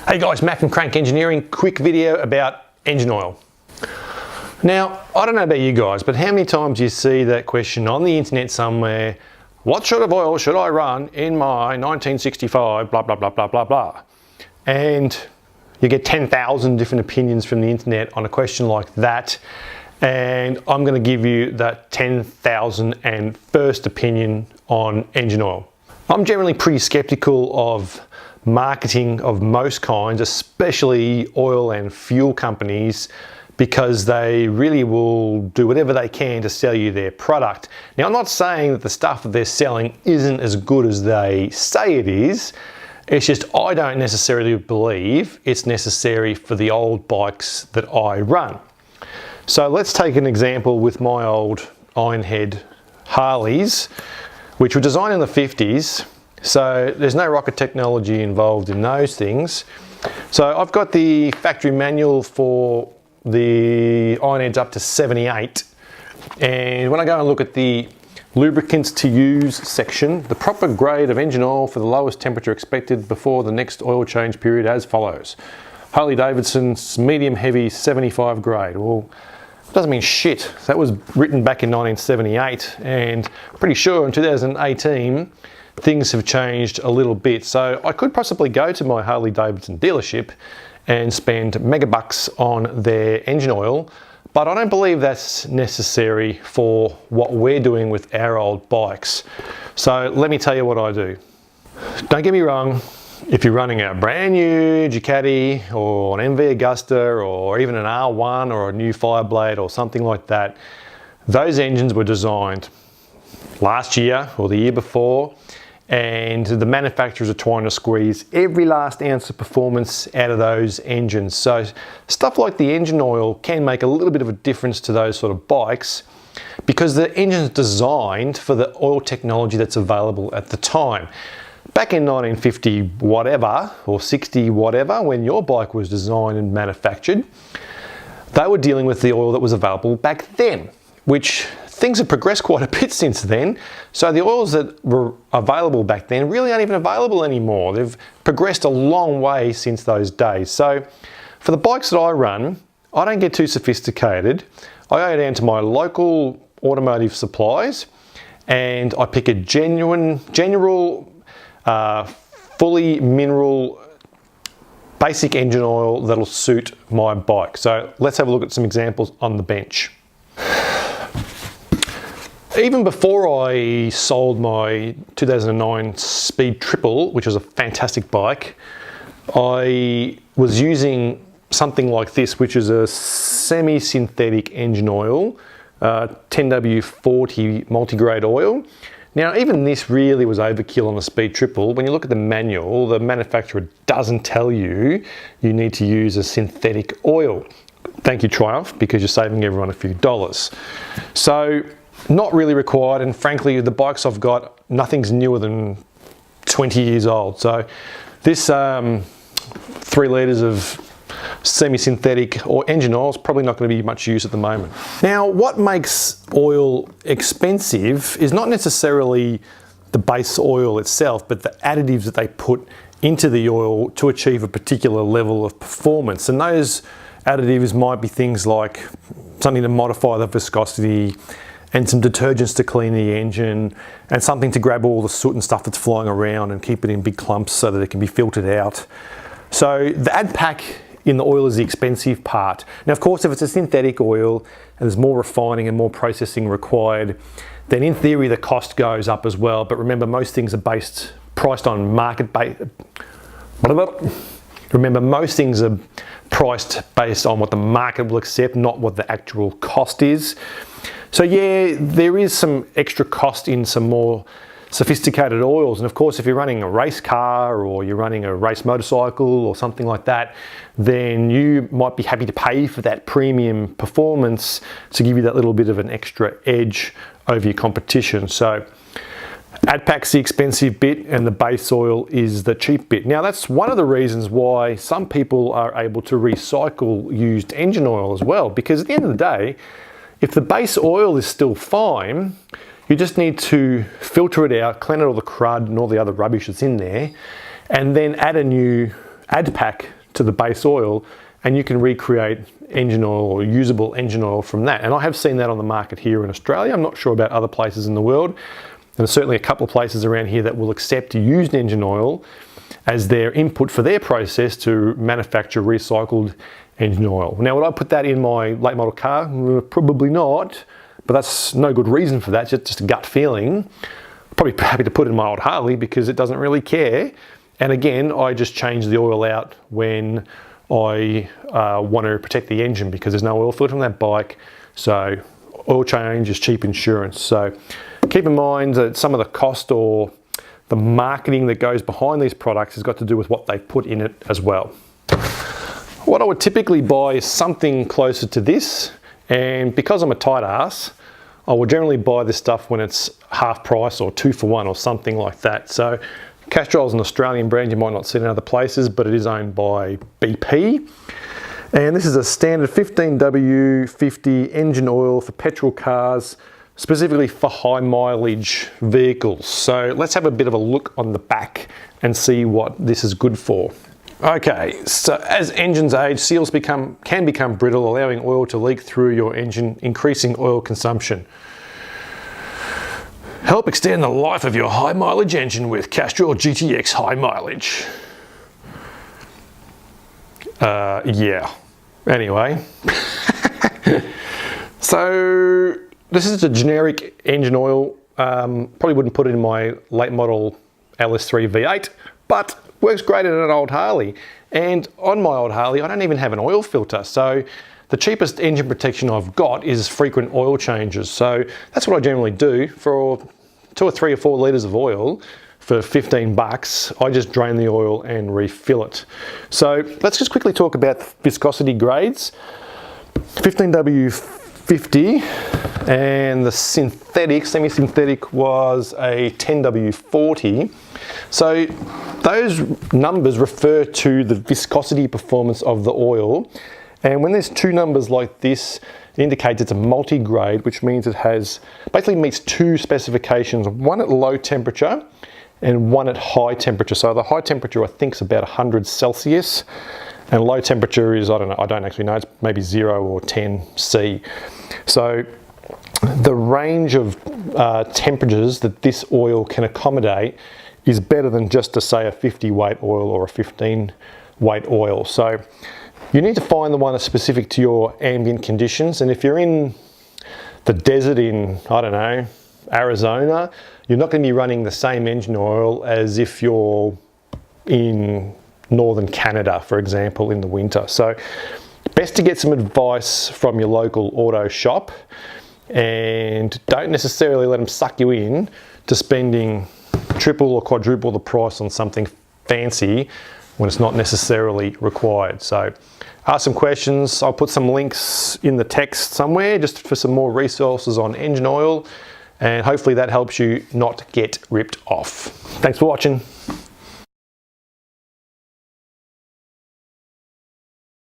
Hey guys, Matt from Crank Engineering. Quick video about engine oil. Now, I don't know about you guys, but how many times do you see that question on the internet somewhere, what sort of oil should I run in my 1965 blah blah blah blah blah blah? And you get 10,000 different opinions from the internet on a question like that, and I'm going to give you that 10,001st opinion on engine oil. I'm generally pretty skeptical of marketing of most kinds, especially oil and fuel companies, because they really will do whatever they can to sell you their product. Now, I'm not saying that the stuff that they're selling isn't as good as they say it is. It's just I don't necessarily believe it's necessary for the old bikes that I run. So let's take an example with my old Ironhead Harleys, which were designed in the 50s. So there's no rocket technology involved in those things. So I've got the factory manual for the Ironheads up to 78. And when I go and look at the lubricants to use section, the proper grade of engine oil for the lowest temperature expected before the next oil change period as follows. Harley-Davidson's medium heavy 75 grade. Well, it doesn't mean shit. That was written back in 1978, and pretty sure in 2018 things have changed a little bit. So I could possibly go to my Harley-Davidson dealership and spend mega bucks on their engine oil, but I don't believe that's necessary for what we're doing with our old bikes. So let me tell you what I do. Don't get me wrong, if you're running a brand new Ducati or an MV Agusta or even an R1 or a new Fireblade or something like that, those engines were designed last year or the year before, and the manufacturers are trying to squeeze every last ounce of performance out of those engines. So stuff like the engine oil can make a little bit of a difference to those sort of bikes, because the engine's designed for the oil technology that's available at the time. Back in 1950 whatever, or 60 whatever, when your bike was designed and manufactured, they were dealing with the oil that was available back then, which things have progressed quite a bit since then. So the oils that were available back then really aren't even available anymore. They've progressed a long way since those days. So for the bikes that I run, I don't get too sophisticated. I go down to my local automotive supplies and I pick a general, fully mineral, basic engine oil that'll suit my bike. So let's have a look at some examples on the bench. Even before I sold my 2009 Speed Triple, which was a fantastic bike, I was using something like this, which is a semi-synthetic engine oil, 10W40 multigrade oil. Now, even this really was overkill on a Speed Triple. When you look at the manual, the manufacturer doesn't tell you you need to use a synthetic oil. Thank you, Triumph, because you're saving everyone a few dollars. So, not really required, and frankly, the bikes I've got, nothing's newer than 20 years old. So this 3 litres of semi-synthetic or engine oil is probably not going to be much use at the moment. Now, what makes oil expensive is not necessarily the base oil itself, but the additives that they put into the oil to achieve a particular level of performance. And those additives might be things like something to modify the viscosity, and some detergents to clean the engine, and something to grab all the soot and stuff that's flying around and keep it in big clumps so that it can be filtered out. So the ad pack in the oil is the expensive part. Now, of course, if it's a synthetic oil and there's more refining and more processing required, then in theory the cost goes up as well. But remember, most things are priced on market base. Remember, most things are priced based on what the market will accept, not what the actual cost is. So yeah, there is some extra cost in some more sophisticated oils. And of course, if you're running a race car or you're running a race motorcycle or something like that, then you might be happy to pay for that premium performance to give you that little bit of an extra edge over your competition. So AdPack's the expensive bit and the base oil is the cheap bit. Now, that's one of the reasons why some people are able to recycle used engine oil as well, because at the end of the day, if the base oil is still fine, you just need to filter it out, clean out all the crud and all the other rubbish that's in there, and then add a new AdPack to the base oil, and you can recreate engine oil or usable engine oil from that. And I have seen that on the market here in Australia. I'm not sure about other places in the world. And there's certainly a couple of places around here that will accept used engine oil as their input for their process to manufacture recycled engine oil. Now, would I put that in my late model car? Probably not, but that's no good reason for that, just a gut feeling. Probably happy to put it in my old Harley because it doesn't really care. And again, I just change the oil out when I want to protect the engine because there's no oil filter on that bike. So oil change is cheap insurance. So keep in mind that some of the cost or the marketing that goes behind these products has got to do with what they put in it as well. What I would typically buy is something closer to this, and because I'm a tight ass, I will generally buy this stuff when it's half price or 2 for 1 or something like that. So Castrol is an Australian brand, you might not see it in other places, but it is owned by BP. And this is a standard 15W50 engine oil for petrol cars, specifically for high mileage vehicles. So let's have a bit of a look on the back and see what this is good for. Okay, so as engines age, seals can become brittle, allowing oil to leak through your engine, increasing oil consumption. Help extend the life of your high mileage engine with Castrol GTX High Mileage. Yeah. Anyway. So this is a generic engine oil. Probably wouldn't put it in my late model LS3 V8, but works great in an old Harley. And on my old Harley, I don't even have an oil filter. So the cheapest engine protection I've got is frequent oil changes. So that's what I generally do for 2 or 3 or 4 litres of oil. For 15 bucks, I just drain the oil and refill it. So let's just quickly talk about viscosity grades. 15W50 and the synthetic, semi-synthetic was a 10W40. So those numbers refer to the viscosity performance of the oil. And when there's 2 numbers like this, it indicates it's a multi-grade, which means it has basically meets 2 specifications, one at low temperature and one at high temperature. So the high temperature I think is about 100 Celsius and low temperature is, I don't know, I don't actually know, it's maybe 0 or 10 C. So the range of temperatures that this oil can accommodate is better than just to say a 50 weight oil or a 15 weight oil. So you need to find the one that's specific to your ambient conditions. And if you're in the desert in, I don't know, Arizona, you're not going to be running the same engine oil as if you're in northern Canada, for example, in the winter. So best to get some advice from your local auto shop and don't necessarily let them suck you in to spending triple or quadruple the price on something fancy when it's not necessarily required. So ask some questions. I'll put some links in the text somewhere just for some more resources on engine oil, and hopefully that helps you not get ripped off. Thanks for watching.